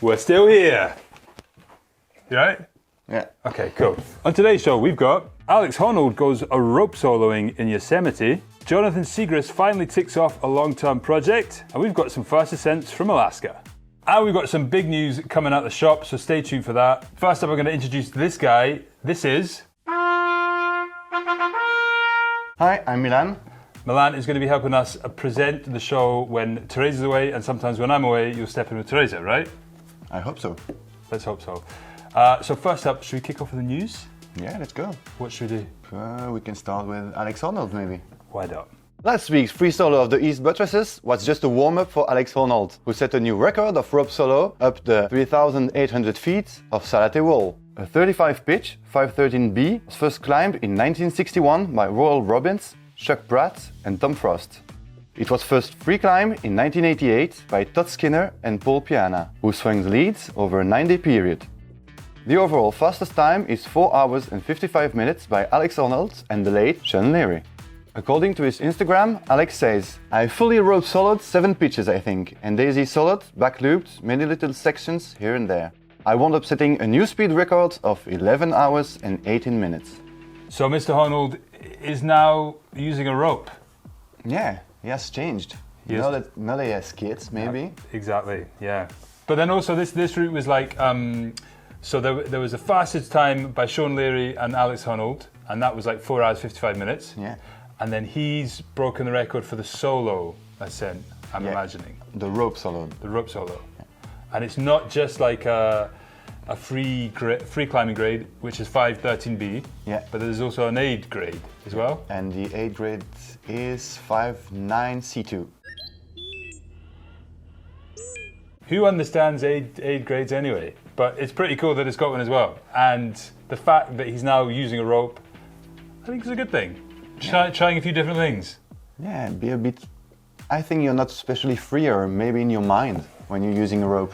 We're still here. You right? Yeah. Okay, cool. On today's show, we've got Alex Honnold goes a rope soloing in Yosemite, Jonathan Siegrist finally ticks off a long-term project, and we've got some first ascents from Alaska. And we've got some big news coming out the shop, so stay tuned for that. First up, we're going to introduce this guy. This is... Hi, I'm Milan. Milan is going to be helping us present the show when Teresa's away, and sometimes when I'm away, you'll step in with Teresa, right? I hope so. Let's hope so. So first up, should we kick off with the news? Yeah, let's go. What should we do? We can start with Alex Honnold, maybe. Why not? Last week's free solo of the East Buttresses was just a warm-up for Alex Honnold, who set a new record of rope solo up the 3,800 feet of Salathé Wall. A 35 pitch, 513B, was first climbed in 1961 by Royal Robbins, Chuck Pratt and Tom Frost. It was first free climbed in 1988 by Todd Skinner and Paul Piana, who swung the leads over a 9-day period. The overall fastest time is 4 hours and 55 minutes by Alex Honnold and the late Sean Leary. According to his Instagram, Alex says, "I fully rope soloed 7 pitches I think, and daisy soloed, back looped, many little sections here and there. I wound up setting a new speed record of 11 hours and 18 minutes. So Mr. Honnold is now using a rope. Yeah, he has changed. Now that he has kids, maybe. Yeah, exactly, yeah. But then also this route was like, so there was a fastest time by Sean Leary and Alex Honnold, and that was like 4 hours 55 minutes. Yeah. And then he's broken the record for the solo ascent, I'm imagining. The rope solo. The rope solo. Yeah. And it's not just like a free climbing grade, which is 513B, but there's also an aid grade as well. And the aid grade is 59C2. Who understands aid grades anyway? But it's pretty cool that it's got one as well. And the fact that he's now using a rope, I think is a good thing. Trying a few different things. Yeah, be a bit... I think you're not especially freer, maybe in your mind, when you're using a rope.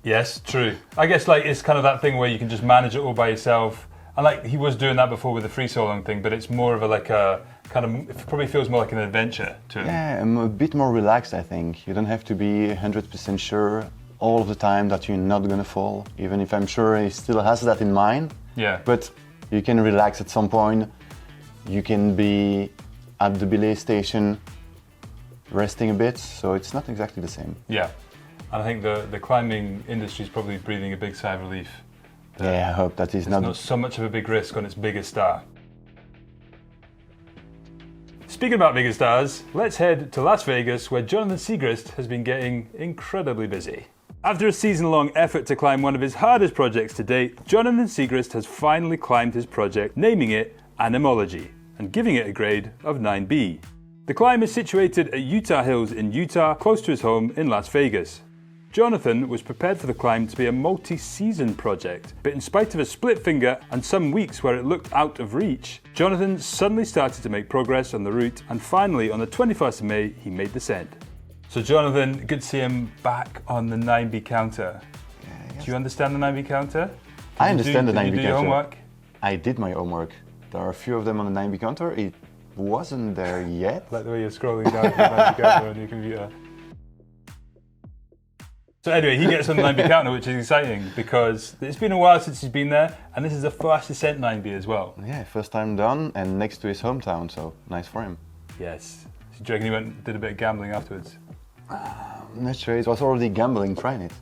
Yes, true. I guess like it's kind of that thing where you can just manage it all by yourself. And like he was doing that before with the free soloing thing, but it's more of a it probably feels more like an adventure to him. Yeah, I'm a bit more relaxed, I think. You don't have to be 100% sure all of the time that you're not gonna fall, even if I'm sure he still has that in mind. Yeah. But you can relax at some point. You can be at the belay station resting a bit, so it's not exactly the same. Yeah, and I think the climbing industry is probably breathing a big sigh of relief. Yeah, I hope that is not so much of a big risk on its biggest star. Speaking about bigger stars, let's head to Las Vegas, where Jonathan Siegrist has been getting incredibly busy. After a season-long effort to climb one of his hardest projects to date, Jonathan Siegrist has finally climbed his project, naming it Anemology, and giving it a grade of 9B. The climb is situated at Utah Hills in Utah, close to his home in Las Vegas. Jonathan was prepared for the climb to be a multi-season project, but in spite of a split finger and some weeks where it looked out of reach, Jonathan suddenly started to make progress on the route, and finally on the 21st of May he made the ascent. So Jonathan, good to see him back on the 9B counter. Do you understand the 9B counter? I understand the 9B counter. Did you do your homework? I did my homework. There are a few of them on the 9B counter. It wasn't there yet. I like the way you're scrolling down the 9B counter on your computer. So anyway, he gets on the 9B counter, which is exciting because it's been a while since he's been there, and this is the first ascent 9B as well. Yeah, first time done, and next to his hometown, so nice for him. Yes. So do you reckon he went and did a bit of gambling afterwards? I'm not sure, it was already gambling trying it.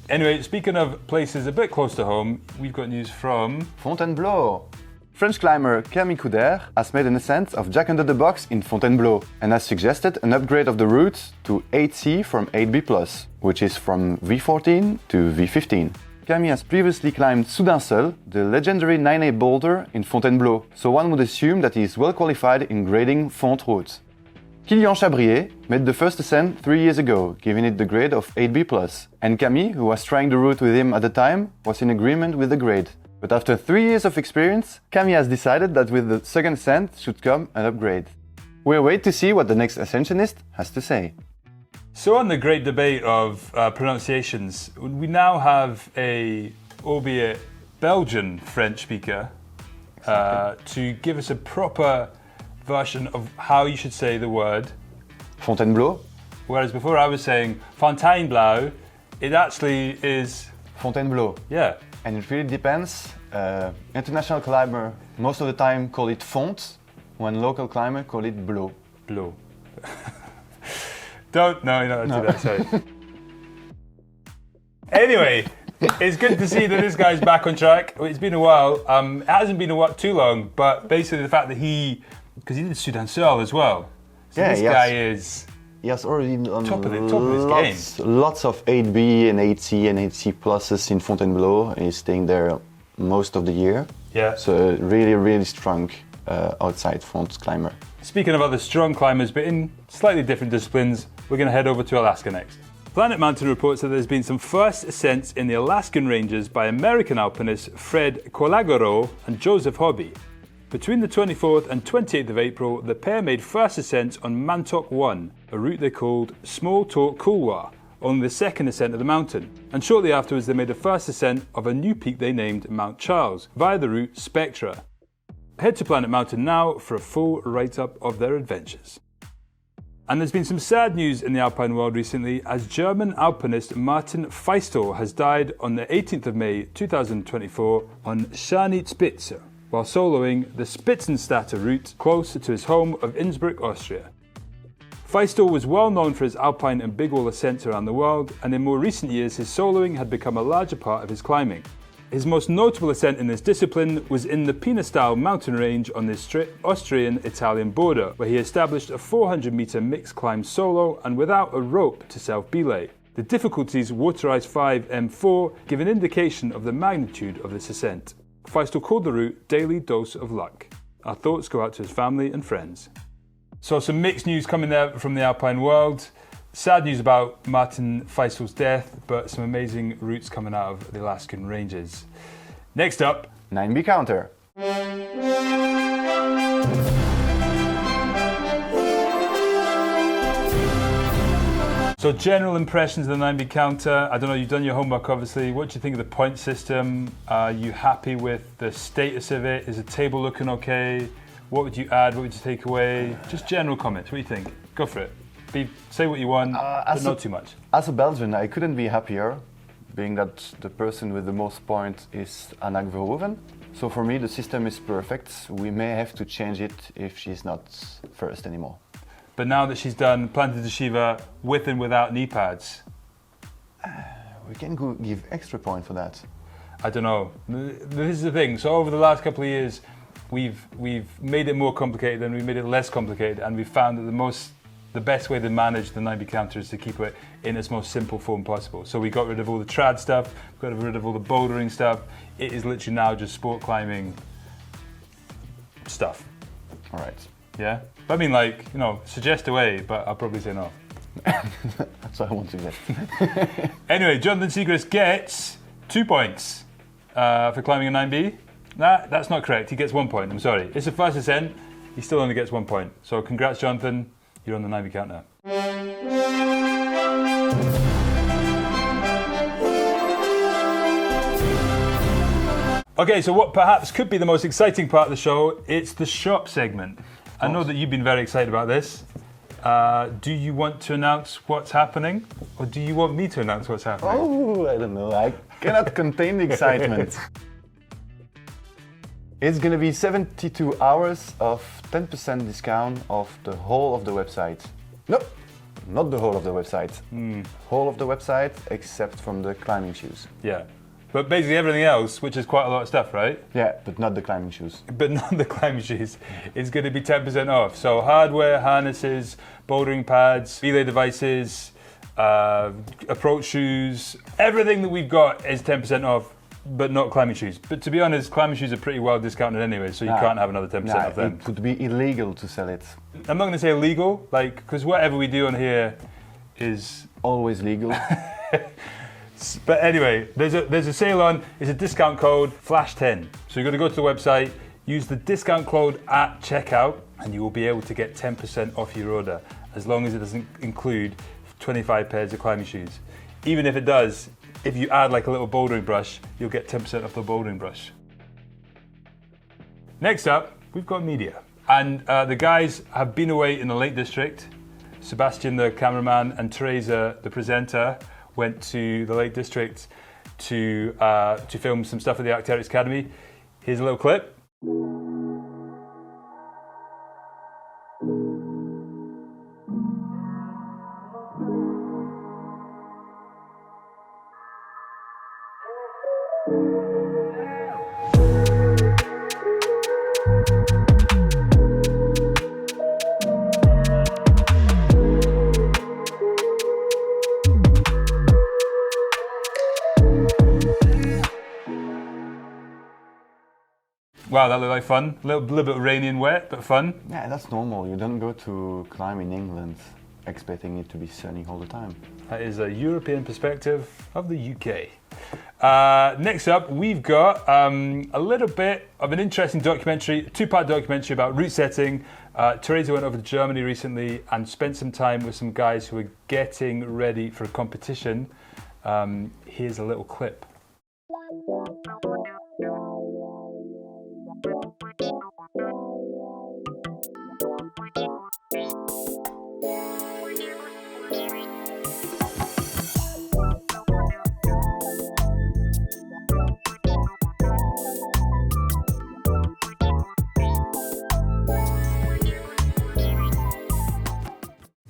Anyway, speaking of places a bit close to home, we've got news from... Fontainebleau. French climber Camille Coudert has made an ascent of Jack Under the Box in Fontainebleau and has suggested an upgrade of the route to 8C from 8B+, which is from V14 to V15. Camille has previously climbed Soudain Seul, the legendary 9A boulder in Fontainebleau, so one would assume that he is well qualified in grading Font routes. Kilian Chabrier made the first ascent 3 years ago, giving it the grade of 8B+, and Camille, who was trying the route with him at the time, was in agreement with the grade. But after 3 years of experience, Camille has decided that with the second ascent should come an upgrade. We'll wait to see what the next ascensionist has to say. So on the great debate of pronunciations, we now have a, albeit Belgian French speaker, to give us a proper version of how you should say the word Fontainebleau? Whereas before I was saying Fontainebleau, it actually is... Fontainebleau. Yeah. And it really depends. International climber most of the time call it font, when local climber call it blow. Blow. You're not allowed to do that, sorry. Anyway, it's good to see that this guy's back on track. It's been a while. It hasn't been too long, but basically the fact that because he did Sudan Seoul as well. So yeah, this guy is... He has already done top of his game. Lots of 8B and 8C and 8C pluses in Fontainebleau. He's staying there most of the year. Yeah. So really, really strong outside front climber. Speaking of other strong climbers, but in slightly different disciplines, we're going to head over to Alaska next. Planet Mountain reports that there's been some first ascents in the Alaskan ranges by American alpinists Fred Caloggero and Joseph Hobby. Between the 24th and 28th of April, the pair made first ascents on Mantok 1, a route they called Small Talk Couloir, only the second ascent of the mountain. And shortly afterwards, they made a first ascent of a new peak they named Mount Charles, via the route Spectra. Head to Planet Mountain now for a full write-up of their adventures. And there's been some sad news in the alpine world recently, as German alpinist Martin Feistl has died on the 18th of May 2024 on Scharnitzspitze, while soloing the Spitzenstätter route close to his home of Innsbruck, Austria. Feistl was well known for his alpine and big wall ascents around the world, and in more recent years his soloing had become a larger part of his climbing. His most notable ascent in this discipline was in the Pinnestall mountain range on the Austrian-Italian border, where he established a 400-metre mixed climb solo and without a rope to self-belay. The difficulties Waterized 5 M4 give an indication of the magnitude of this ascent. Feistl called the route Daily Dose of Luck. Our thoughts go out to his family and friends. So some mixed news coming there from the alpine world. Sad news about Martin Feistl's death, but some amazing routes coming out of the Alaskan ranges. Next up, 9B counter. So general impressions of the 9B counter. I don't know, you've done your homework obviously. What do you think of the point system? Are you happy with the status of it? Is the table looking okay? What would you add? What would you take away? Just general comments. What do you think? Go for it. Say what you want, but not too much. As a Belgian, I couldn't be happier, being that the person with the most points is Anak Verhoeven. So for me, the system is perfect. We may have to change it if she's not first anymore. But now that she's done planted to Shiva with and without knee pads, we can give extra point for that. I don't know. This is the thing. So over the last couple of years, we've made it more complicated and we made it less complicated, and we found that the best way to manage the 9B counter is to keep it in its most simple form possible. So we got rid of all the trad stuff, got rid of all the bouldering stuff. It is literally now just sport climbing stuff. All right. Yeah? I mean, suggest away, but I'll probably say no. That's what I want to get. Anyway, Jonathan Siegrist gets 2 points for climbing a 9B. Nah, that's not correct. He gets 1 point. I'm sorry. It's a first ascent. He still only gets 1 point. So congrats, Jonathan. You're on the 9B count now. Okay, so what perhaps could be the most exciting part of the show, it's the shop segment. I know that you've been very excited about this. Do you want to announce what's happening? Or do you want me to announce what's happening? Oh, I don't know. I cannot contain the excitement. It's going to be 72 hours of 10% discount of the whole of the website. Nope, not the whole of the website. Whole of the website except from the climbing shoes. Yeah, but basically everything else, which is quite a lot of stuff, right? Yeah, but not the climbing shoes. But not the climbing shoes. It's going to be 10% off. So hardware, harnesses, bouldering pads, belay devices, approach shoes, everything that we've got is 10% off. But not climbing shoes. But to be honest, climbing shoes are pretty well discounted anyway, so you can't have another 10% off them. It would be illegal to sell it. I'm not going to say illegal, because whatever we do on here is always legal. But anyway, there's a sale on. It's a discount code FLASH10. So you're going to go to the website, use the discount code at checkout, and you will be able to get 10% off your order, as long as it doesn't include 25 pairs of climbing shoes. Even if it does, if you add like a little bouldering brush, you'll get 10% off the bouldering brush. Next up, we've got media. And the guys have been away in the Lake District. Sebastian, the cameraman, and Teresa, the presenter, went to the Lake District to film some stuff at the Arc'teryx Academy. Here's a little clip. Wow, that looked like fun. A little bit rainy and wet, but fun. Yeah, that's normal. You don't go to climb in England expecting it to be sunny all the time. That is a European perspective of the UK. Next up, we've got a little bit of an interesting documentary, a two-part documentary about route setting. Teresa went over to Germany recently and spent some time with some guys who are getting ready for a competition. Here's a little clip.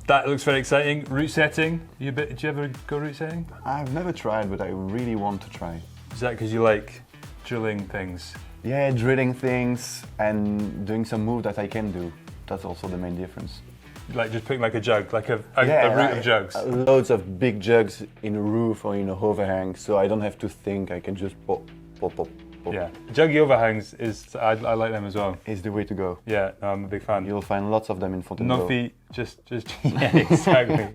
That looks very exciting. Route setting. Did you ever go route setting? I've never tried, but I really want to try. Is that because you like drilling things? Yeah, drilling things and doing some move that I can do. That's also the main difference. Like just putting like a jug, like a route of jugs. Loads of big jugs in a roof or in a overhang, so I don't have to think. I can just pop, pop, pop, pop. Yeah, juggy overhangs I like them as well. Is the way to go. Yeah, no, I'm a big fan. You'll find lots of them in Fontainebleau. No feet, just yeah, exactly.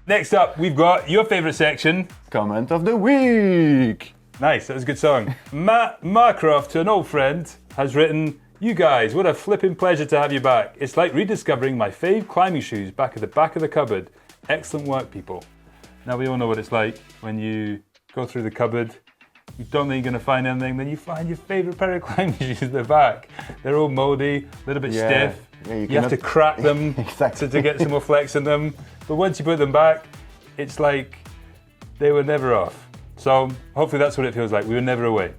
Next up, we've got your favourite section. Comment of the week. Nice, that was a good song. Matt Marcroft, an old friend, has written, "You guys, what a flipping pleasure to have you back. It's like rediscovering my fave climbing shoes back at the back of the cupboard. Excellent work, people." Now we all know what it's like when you go through the cupboard, you don't think you're going to find anything, then you find your favourite pair of climbing shoes at the back. They're all mouldy, a little bit stiff. Yeah, you have to crack them exactly. to get some more flex in them. But once you put them back, it's like they were never off. So hopefully that's what it feels like. We were never away.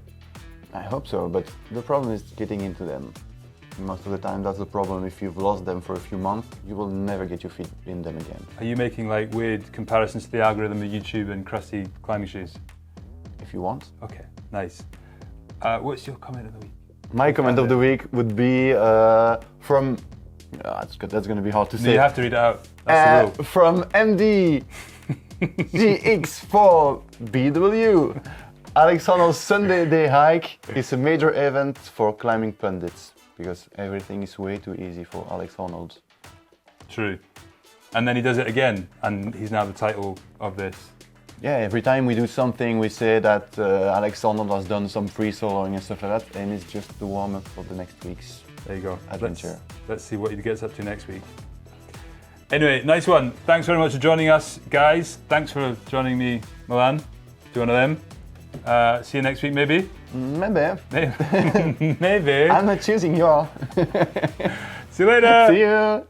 I hope so, but the problem is getting into them. Most of the time that's the problem. If you've lost them for a few months, you will never get your feet in them again. Are you making like weird comparisons to the algorithm of YouTube and crusty climbing shoes? If you want. Okay, nice. What's your comment of the week? My comment of the week would be from... that's going to be hard to say. No, you have to read it out. That's the rule. From MD GX4BW. Alex Honnold's Sunday Day Hike is a major event for climbing pundits because everything is way too easy for Alex Honnold. True. And then he does it again, and he's now the title of this. Yeah, every time we do something, we say that Alex Honnold has done some free soloing and stuff like that, and it's just the warm-up for the next week's There you go. adventure. Let's see what he gets up to next week. Anyway, nice one. Thanks very much for joining us, guys. Thanks for joining me, Milan. Do one of them. See you next week, maybe? Maybe. Maybe. I'm not choosing you all. See you later. See you.